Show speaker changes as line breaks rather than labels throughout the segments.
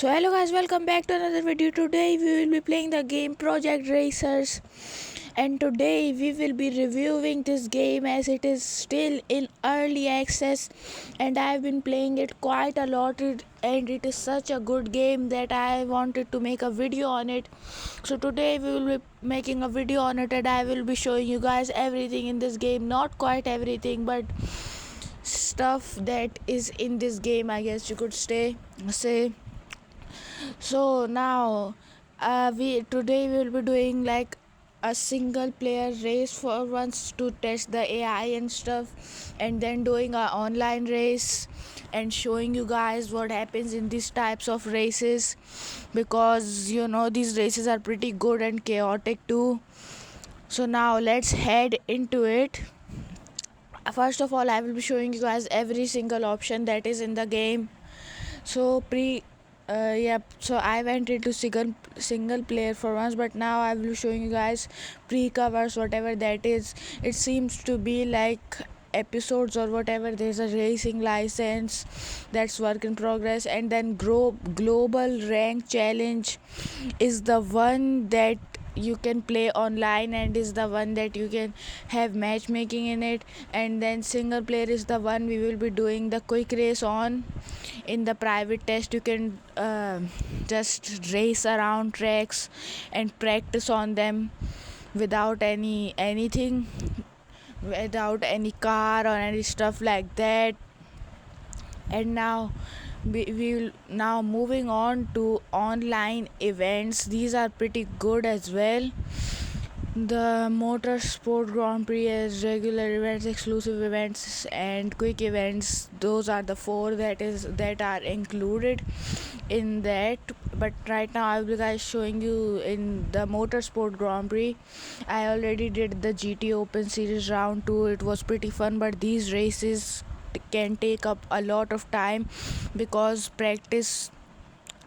So hello guys, welcome back to another video. Today we will be playing the game Project Racers, and today we will be reviewing this game as it is still in early access, and I have been playing it quite a lot, and it is such a good game that I wanted to make a video on it. So today we will be making a video on it, and I will be showing you guys everything in this game. Not quite everything, but stuff that is in this game, I guess you could say. So now we today we will be doing like a single player race for once to test the AI and stuff, and then doing a online race and showing you guys what happens in these types of races, because these races are pretty good and chaotic too. So now let's head into it. First of all, I will be showing you guys every single option that is in the game. So so I went into single player for once, but now I will be showing you guys pre-covers, whatever that is. It seems to be like episodes or whatever. There's a racing license, that's work in progress, and then global rank challenge is the one that you can play online and is the one that you can have matchmaking in it. And then single player is the one we will be doing the quick race on. In the private test you can just race around tracks and practice on them without anything, without any car or any stuff like that. And now we will now moving on to online events. These are pretty good as well. The Motorsport Grand Prix is regular events, exclusive events, and quick events. Those are the four that are included in that. But right now I will be guys showing you in the Motorsport Grand Prix. I already did the GT Open Series round 2. It was pretty fun, but these races can take up a lot of time because practice,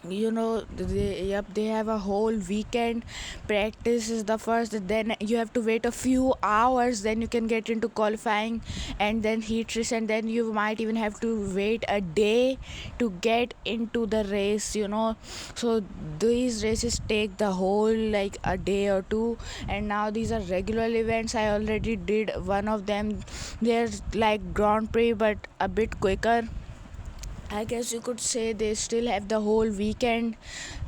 they have a whole weekend. Practice is the first, then you have to wait a few hours, then you can get into qualifying, and then heat race, and then you might even have to wait a day to get into the race. So these races take the whole like a day or two. And now these are regular events. I already did one of them. They're like Grand Prix but a bit quicker. I guess you could say they still have the whole weekend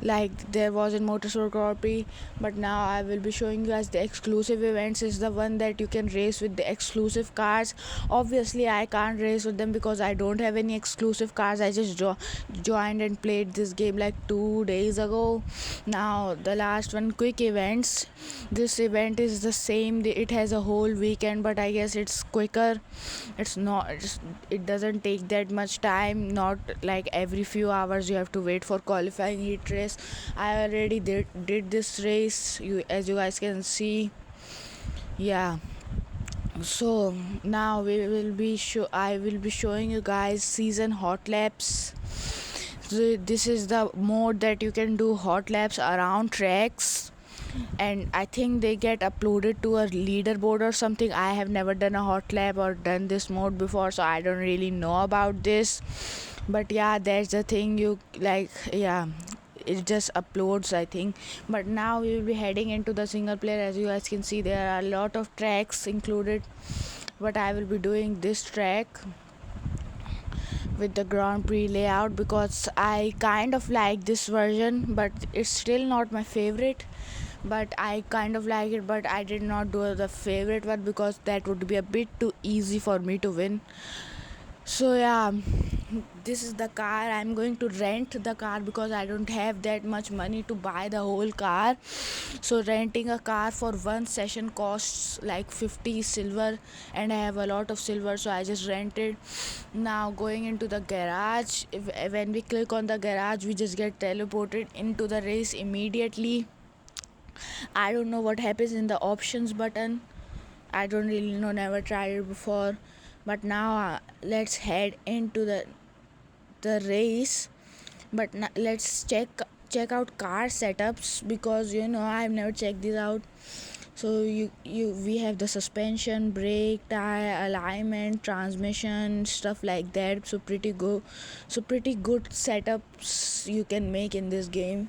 like there was in Motorsport Grand Prix. But now I will be showing you guys the exclusive events. Is the one that you can race with the exclusive cars. Obviously I can't race with them because I don't have any exclusive cars. I just joined and played this game like 2 days ago. Now the last one, quick events. This event is the same, it has a whole weekend, but I guess it's quicker. It doesn't take that much time, not like every few hours you have to wait for qualifying heat race. I already did this race, as you guys can see. Yeah, so now I will be showing you guys season hot laps. So this is the mode that you can do hot laps around tracks, and I think they get uploaded to a leaderboard or something. I have never done a hot lap or done this mode before, so I don't really know about this. But yeah, that's the thing, you like, yeah, it just uploads, I think. But now we will be heading into the single player. As you guys can see, there are a lot of tracks included, but I will be doing this track with the Grand Prix layout because I kind of like this version, but it's still not my favorite. But I kind of like it, but I did not do the favorite one because that would be a bit too easy for me to win. So yeah, this is the car. I'm going to rent the car because I don't have that much money to buy the whole car. So renting a car for one session costs like 50 silver, and I have a lot of silver, so I just rented. Now going into the garage, when we click on the garage we just get teleported into the race immediately. I don't know what happens in the options button. I don't really know, never tried it before. But now let's head into the race. But let's check out car setups because I've never checked these out. So we have the suspension, brake, tire, alignment, transmission, stuff like that. So pretty good setups you can make in this game.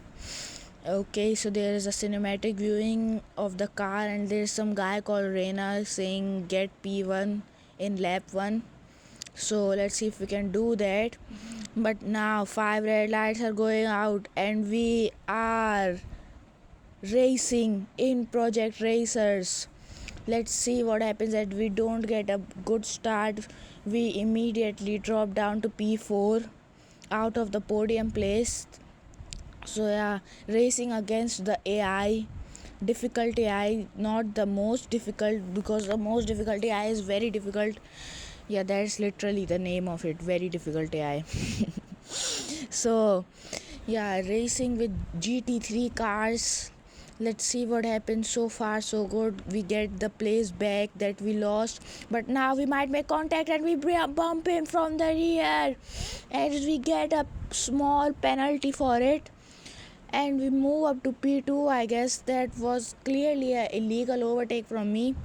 Okay, so there is a cinematic viewing of the car, and there's some guy called Reina saying get P1 in lap 1. So let's see if we can do that. But now 5 red lights are going out, and we are racing in Project Racers. Let's see what happens that we don't get a good start. We immediately drop down to P4 out of the podium place. So yeah, racing against the AI, difficult AI, not the most difficult, because the most difficult AI is very difficult. Yeah, that's literally the name of it, very difficult AI. So yeah, racing with GT3 cars. Let's see what happens. So far so good. We get the place back that we lost, but now we might make contact and we bump him from the rear, and we get a small penalty for it, and we move up to P2. I guess that was clearly an illegal overtake from me,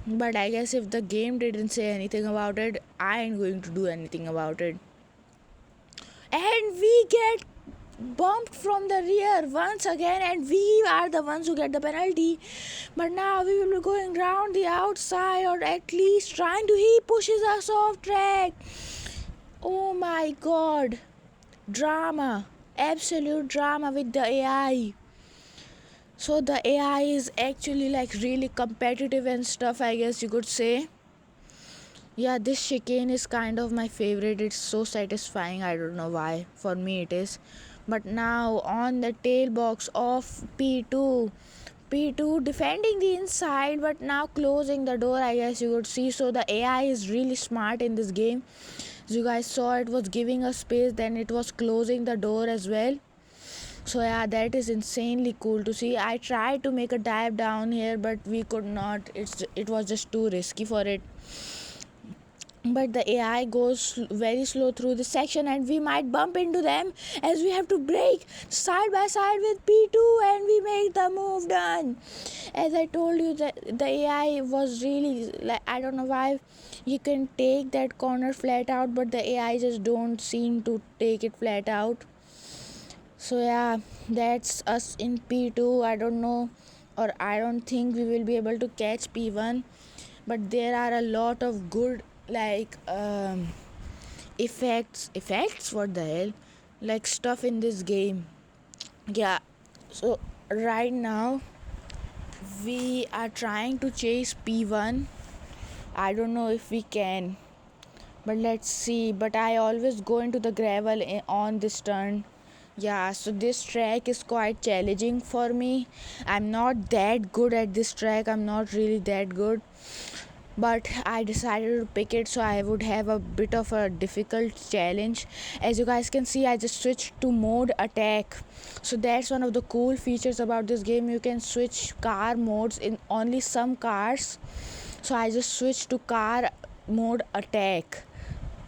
but I guess if the game didn't say anything about it, I ain't going to do anything about it. And we get bumped from the rear once again, and we are the ones who get the penalty. But now we will be going round the outside, or at least trying to. He pushes us off track. Oh my god, drama, absolute drama with the AI. So the AI is actually like really competitive and stuff, I guess you could say. Yeah, this chicane is kind of my favorite. It's so satisfying. I don't know why. For me it is. But now on the tail box of P2. P2 defending the inside, but now closing the door, I guess you could see. So the AI is really smart in this game. As you guys saw, it was giving us space, then it was closing the door as well. So yeah, that is insanely cool to see. I tried to make a dive down here, but we could not. It was just too risky for it. But the AI goes very slow through this section, and we might bump into them as we have to brake side by side with P2, and we make the move done. As I told you, the AI was really like, I don't know why you can take that corner flat out, but the AI just don't seem to take it flat out. So yeah, that's us in P2. I don't know, or I don't think we will be able to catch P1, but there are a lot of good like effects, what the hell, like stuff in this game. Yeah, so right now we are trying to chase P1. I don't know if we can, but let's see. But I always go into the gravel on this turn. Yeah, so this track is quite challenging for me. I'm not that good at this track. I'm not really that good, but I decided to pick it so I would have a bit of a difficult challenge. As you guys can see, I just switched to mode attack. So that's one of the cool features about this game. You can switch car modes in only some cars. So I just switched to car mode attack.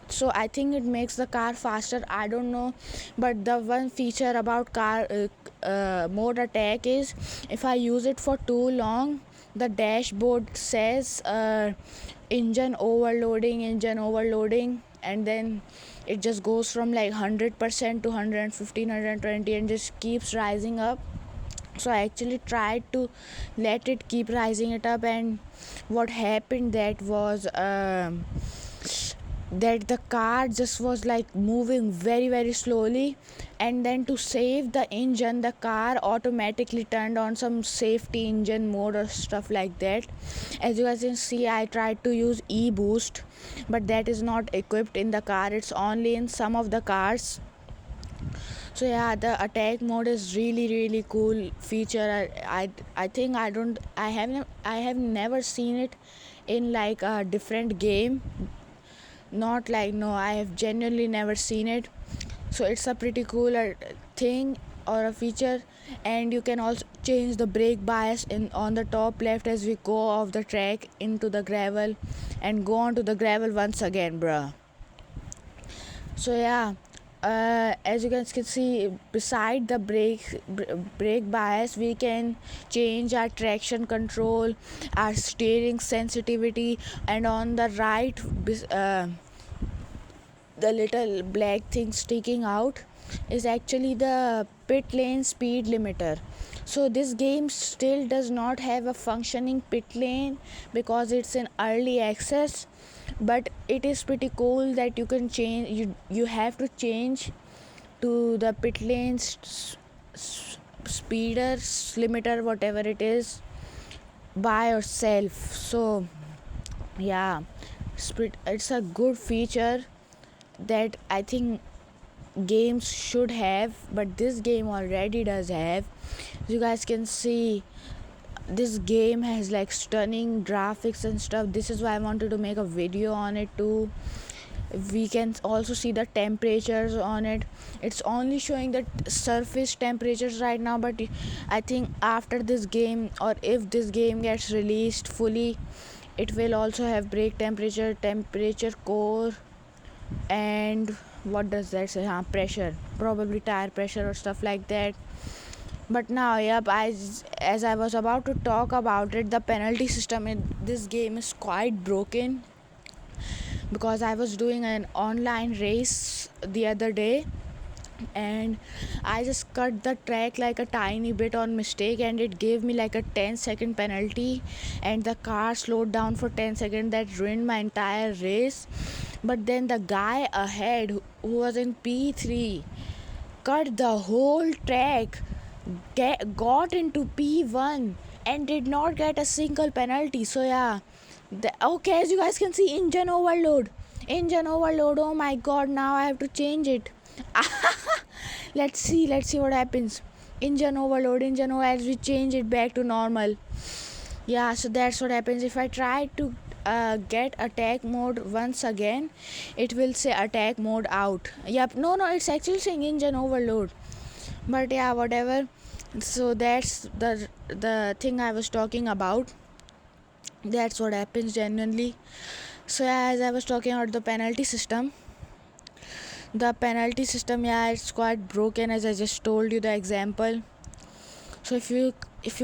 So I think it makes the car faster. I don't know, but the one feature about car mode attack is if I use it for too long, the dashboard says engine overloading, and then it just goes from like 100% to 115, 120, and just keeps rising up. So I actually tried to let it keep rising it up, and what happened that was that the car just was like moving very very slowly, and then to save the engine, the car automatically turned on some safety engine mode or stuff like that. As you guys can see, I tried to use e-boost, but that is not equipped in the car. It's only in some of the cars. So yeah, the attack mode is really cool feature. I think I have never seen it in like a different game. Not like, no, I have genuinely never seen it. So it's a pretty cool thing or a feature. And you can also change the brake bias in on the top left as we go off the track into the gravel and go on to the gravel once again, bruh. So yeah, as you guys can see, beside the brake bias, we can change our traction control, our steering sensitivity, and on the right, the little black thing sticking out is actually the pit lane speed limiter. So this game still does not have a functioning pit lane because it's in early access, but it is pretty cool that you can change, you have to change to the pit lane speeder limiter, whatever it is, by yourself. So yeah, it's a good feature that I think games should have, but this game already does have. You guys can see this game has like stunning graphics and stuff. This is why I wanted to make a video on it too. We can also see the temperatures on it. It's only showing the surface temperatures right now, but I think after this game, or if this game gets released fully, it will also have brake temperature core, and what does that say? Pressure, probably tire pressure or stuff like that. But now, yep, as I was about to talk about it, the penalty system in this game is quite broken, because I was doing an online race the other day, and I just cut the track like a tiny bit on mistake, and it gave me like a 10-second penalty, and the car slowed down for 10 seconds. That ruined my entire race. But then the guy ahead, who was in P3, cut the whole track, got into P1, and did not get a single penalty. So yeah, okay, as you guys can see, engine overload. Oh my god, now I have to change it. let's see what happens. Engine overload, as we change it back to normal. Yeah, so that's what happens if I try to get attack mode once again. It will say attack mode out. Yep, no, it's actually saying engine overload, but yeah, whatever. So that's the thing I was talking about. That's what happens genuinely. So yeah, as I was talking about the penalty system, yeah, it's quite broken, as I just told you the example. So if you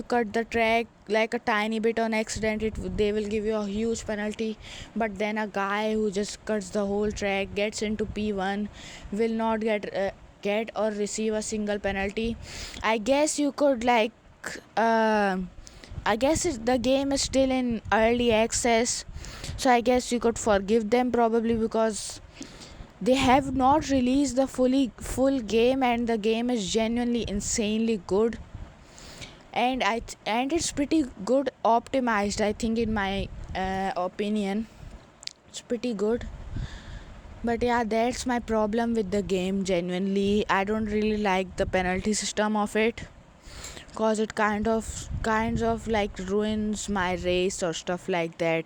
cut the track like a tiny bit on accident, they will give you a huge penalty. But then a guy who just cuts the whole track, gets into P1, will not get or receive a single penalty. I guess you could like I guess the game is still in early access, so I guess you could forgive them, probably because they have not released the full game, and the game is genuinely insanely good, and and it's pretty good optimized, I think, in my opinion. It's pretty good. But yeah, that's my problem with the game. Genuinely, I don't really like the penalty system of it, cause it kind of like ruins my race or stuff like that.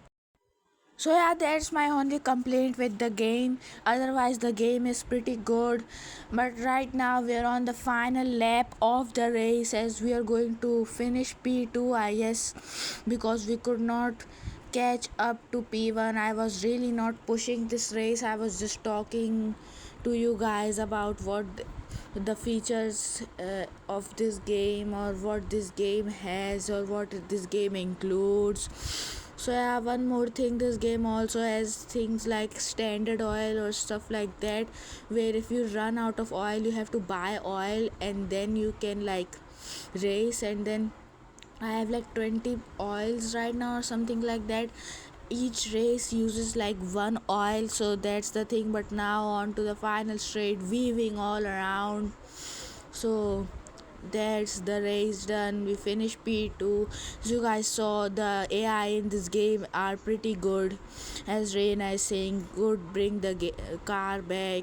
So yeah, that's my only complaint with the game. Otherwise, the game is pretty good. But right now we are on the final lap of the race, as we are going to finish P2, I guess, because we could not catch up to P1. I was really not pushing this race. I was just talking to you guys about what the features of this game, or what this game has, or what this game includes. So yeah, one more thing, this game also has things like standard oil or stuff like that, where if you run out of oil, you have to buy oil, and then you can like race. And then I have like 20 oils right now or something like that. Each race uses like one oil, so that's the thing. But now on to the final straight, weaving all around. So that's the race done. We finished P2. So you guys saw the AI in this game are pretty good. As Reina is saying, good, bring the car back.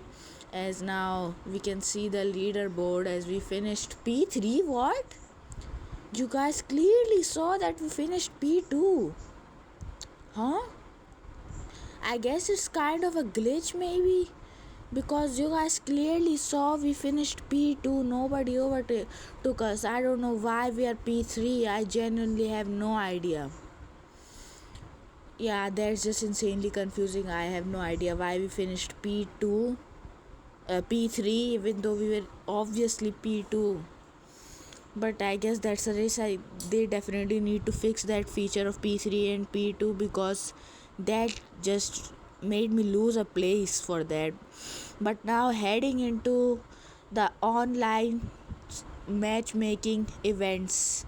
As now we can see the leaderboard as we finished P3. What? You guys clearly saw that we finished P2. Huh? I guess it's kind of a glitch maybe, because you guys clearly saw we finished P2. Nobody overtook us. I don't know why we are P3. I genuinely have no idea. Yeah, that's just insanely confusing. I have no idea why we finished P2. P3, even though we were obviously P2. But I guess that's a race. They definitely need to fix that feature of P3 and P2 because that just made me lose a place for that. But now heading into the online matchmaking events,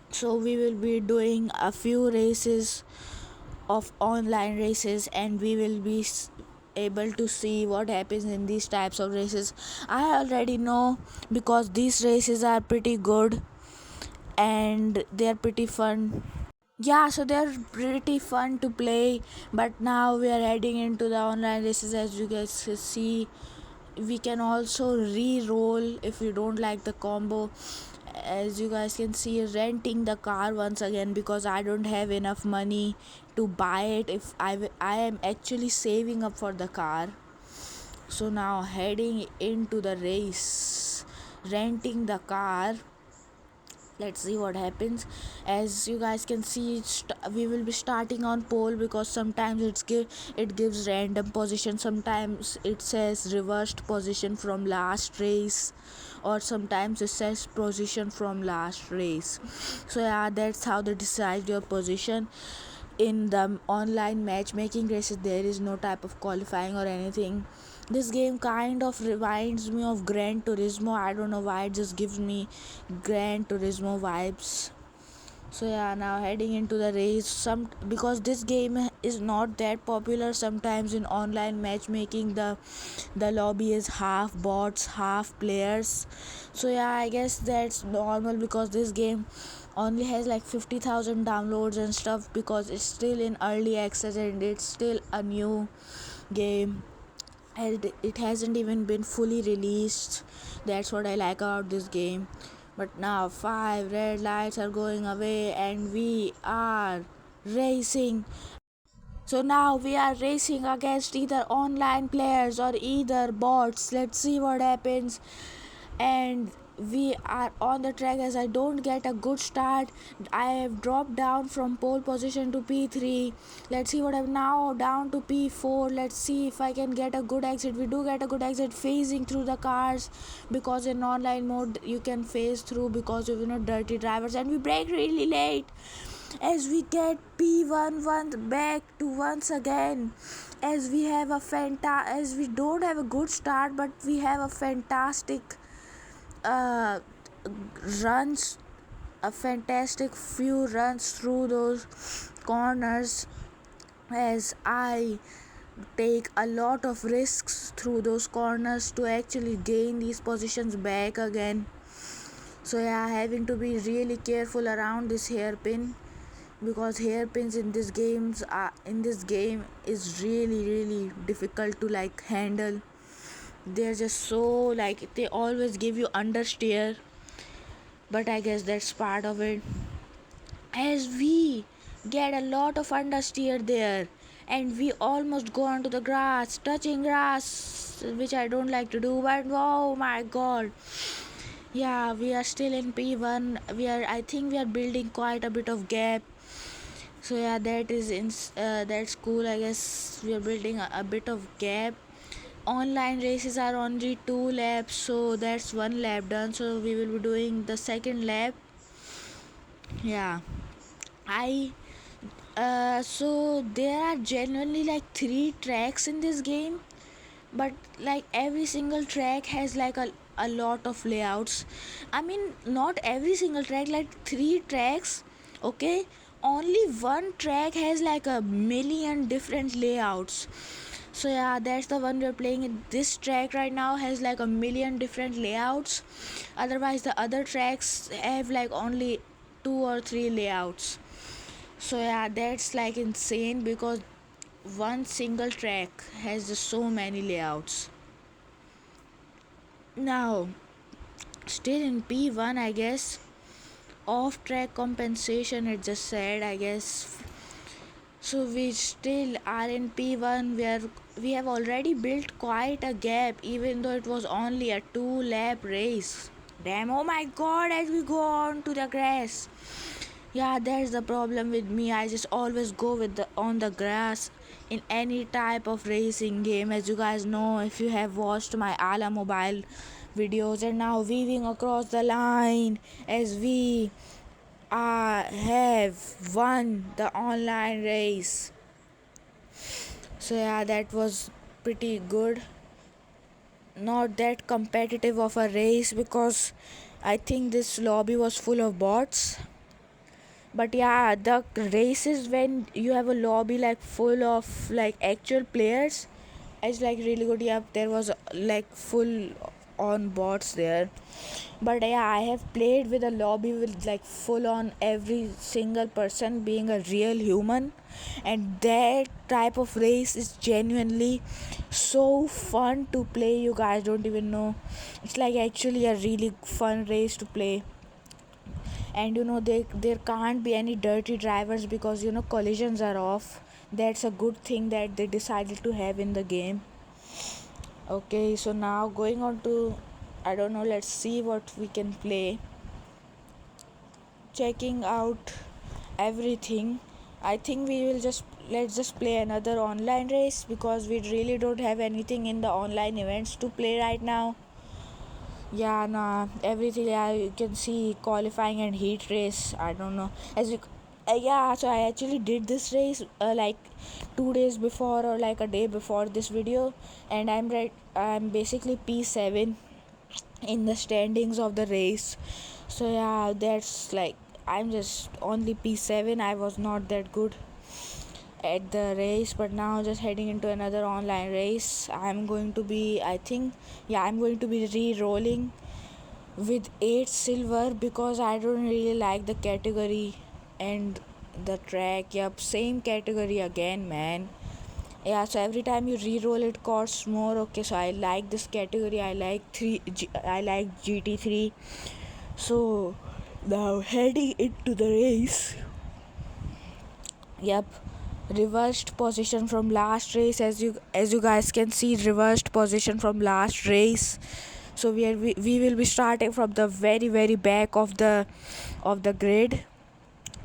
so we will be doing a few races of online races, and we will be able to see what happens in these types of races. I already know because these races are pretty good and they're pretty fun. Yeah, so they're pretty fun to play. But now we are heading into the online races. As you guys see, we can also re-roll if we don't like the combo. As you guys can see, renting the car once again because I don't have enough money to buy it. If I am actually saving up for the car. So now heading into the race, renting the car. Let's see what happens. As you guys can see, we will be starting on pole because sometimes it gives random position, sometimes it says reversed position from last race, or sometimes it says position from last race. So yeah, that's how they decide your position. In the online matchmaking races, there is no type of qualifying or anything. This game kind of reminds me of Gran Turismo. I don't know why, it just gives me Gran Turismo vibes. So yeah, now heading into the race. Because this game is not that popular, sometimes in online matchmaking the lobby is half bots, half players. So yeah, I guess that's normal because this game only has like 50,000 downloads and stuff because it's still in early access and it's still a new game, and it hasn't even been fully released. That's what I like about this game. But now 5 red lights are going away and we are racing. So now we are racing against either online players or either bots. Let's see what happens. And we are on the track. As I don't get a good start, I have dropped down from pole position to P3. Let's see what I'm now down to P4. Let's see if I can get a good exit. We do get a good exit phasing through the cars because in online mode you can phase through because of dirty drivers, and we brake really late as we get P11 back to once again. As we have as we don't have a good start, but we have a fantastic uh, runs, a fantastic few runs through those corners, as I take a lot of risks through those corners to actually gain these positions back again. So yeah, having to be really careful around this hairpin because hairpins in this game is really difficult to like handle. They're just so like they always give you understeer, but I guess that's part of it. As we get a lot of understeer there, and we almost go onto the grass, touching grass, which I don't like to do, but oh my god. Yeah, we are still in P1. I think we are building quite a bit of gap. So yeah, that's cool. I guess we are building a bit of gap. Online races are only 2 laps, so that's 1 lap done. So we will be doing the second lap. Yeah, I so there are generally like 3 tracks in this game, but like every single track has like a lot of layouts. I mean, not every single track, like 3 tracks. Okay, only one track has like a million different layouts. So yeah, that's the one we're playing. This track right now has like a million different layouts. Otherwise the other tracks have like only 2 or 3 layouts. So yeah, that's like insane because one single track has just so many layouts. Now, still in P1, I guess. Off track compensation, it just said, I guess. So we still are in P1 where we have already built quite a gap, even though it was only a 2 lap race. Damn, oh my god, as we go on to the grass. Yeah, that's the problem with me. I just always go with the on the grass. in any type of racing game. As you guys know, if you have watched my Ala Mobile videos, and now weaving across the line as we have won the online race. So yeah, that was pretty good. Not that competitive of a race because I think this lobby was full of bots. But yeah, the races when you have a lobby like full of like actual players, it's like really good. Yeah, there was like full on bots there. But yeah, I have played with a lobby with like full on every single person being a real human, and that type of race is genuinely so fun to play. You guys don't even know. It's like actually a really fun race to play. And there can't be any dirty drivers because collisions are off. That's a good thing that they decided to have in the game. Okay, so now going on to, I don't know, let's see what we can play. Checking out everything. I think let's just play another online race because we really don't have anything in the online events to play right now. Yeah, nah, everything. Yeah, you can see qualifying and heat race. I don't know. Yeah, so I actually did this race like 2 days before or like a day before this video, and I'm basically P7 in the standings of the race. So yeah, that's like I'm just only P7. I was not that good at the race, but now just heading into another online race. I'm going to be, I think, yeah, I'm going to be re-rolling with 8 silver because I don't really like the category and the track. Yep, same category again, man. Yeah, so every time you re-roll it costs more. Okay, so I like this category. I like GT3. So now heading into the race. Yep, reversed position from last race. As you guys can see, reversed position from last race. So we will be starting from the very back of the grid.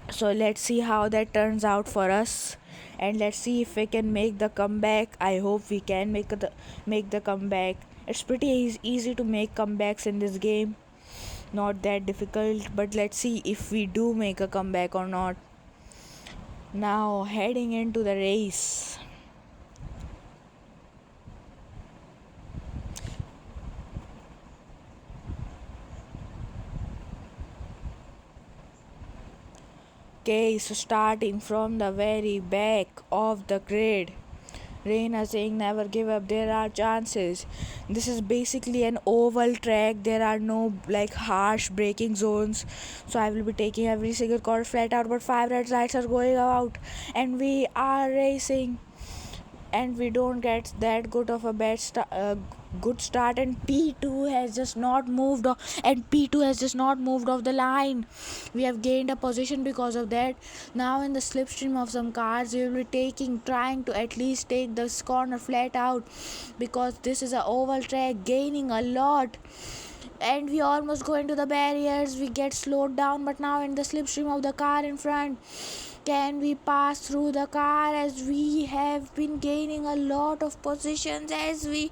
So let's see how that turns out for us, and let's see if we can make the comeback. I hope we can make the comeback. It's pretty easy to make comebacks in this game, not that difficult, but let's see if we do make a comeback or not. Now heading into the race. Okay, so starting from the very back of the grid. Reina saying never give up, there are chances. This is basically an oval track. There are no like harsh braking zones. So I will be taking every single corner flat out, but 5 red lights are going out and we are racing, and we don't get that good of a good start, and P2 has just not moved off, the line. We have gained a position because of that. Now in the slipstream of some cars, we will be trying to at least take this corner flat out because this is a oval track, gaining a lot, and we almost go into the barriers. We get slowed down, but now in the slipstream of the car in front, can we pass through the car as we have been gaining a lot of positions as we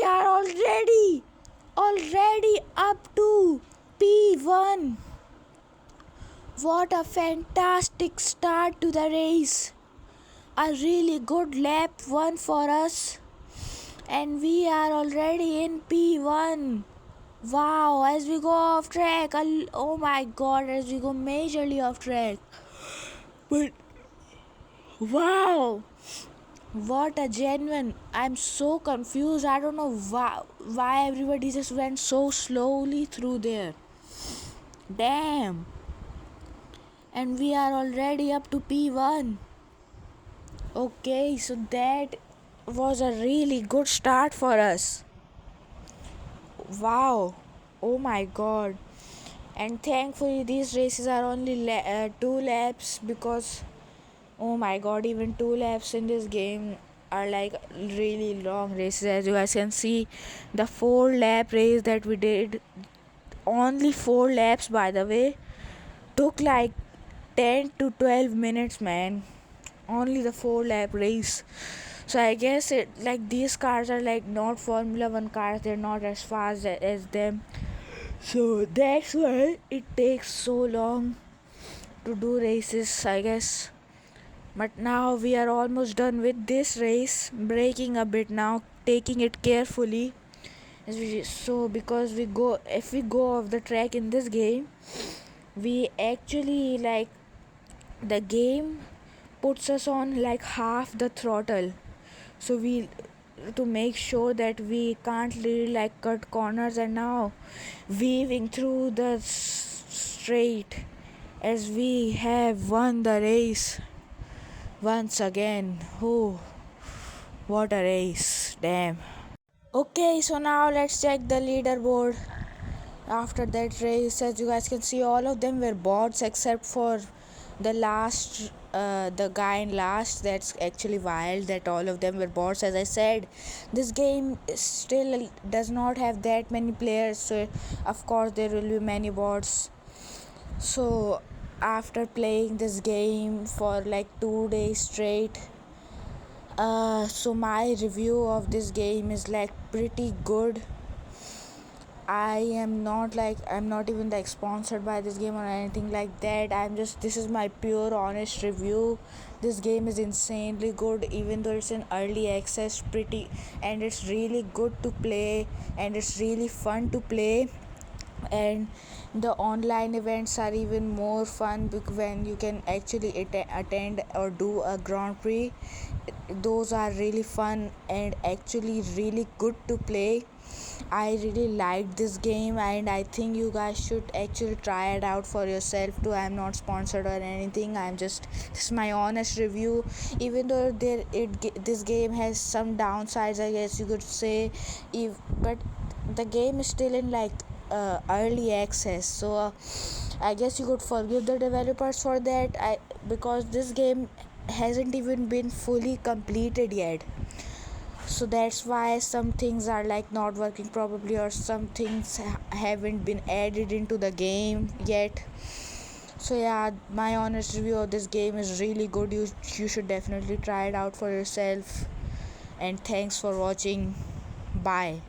are already up to P1. What a fantastic start to the race. A really good lap one for us, and we are already in P1. Wow, as we go off track, oh my god, as we go majorly off track. But wow, what a genuine. I'm so confused. I don't know why everybody just went so slowly through there. Damn. And we are already up to P1. Okay, so that was a really good start for us. Wow. Oh my god. And thankfully these races are only 2 laps because oh my god, even 2 laps in this game are like really long races. As you guys can see, the 4-lap race that we did, only 4 laps by the way, took like 10 to 12 minutes, man. only the 4 lap race. So I guess it like these cars are like not Formula 1 cars, they're not as fast as them. So that's why it takes so long to do races, I guess. But now we are almost done with this race, braking a bit now, taking it carefully. So because if we go off the track in this game, we actually like the game puts us on like half the throttle. So we to make sure that we can't really like cut corners, and now weaving through the straight as we have won the race once again. Oh, what a race, damn. Okay, so now let's check the leaderboard. After that race, as you guys can see, all of them were bots except for the guy in last. That's actually wild that all of them were bots. As I said, this game still does not have that many players, so of course there will be many bots. So after playing this game for like 2 days straight, so my review of this game is like pretty good. I'm not even like sponsored by this game or anything like that. This is my pure honest review. This game is insanely good, even though it's in early access, and it's really good to play, and it's really fun to play. And the online events are even more fun when you can actually attend or do a Grand Prix. Those are really fun and actually really good to play. I really liked this game, and I think you guys should actually try it out for yourself too. I'm not sponsored or anything. This is my honest review. Even though this game has some downsides, I guess you could say, but the game is still in like early access, so I guess you could forgive the developers for that. Because this game hasn't even been fully completed yet, so that's why some things are like not working probably, or some things haven't been added into the game yet. So yeah, my honest review of this game is really good. You should definitely try it out for yourself, and thanks for watching. Bye.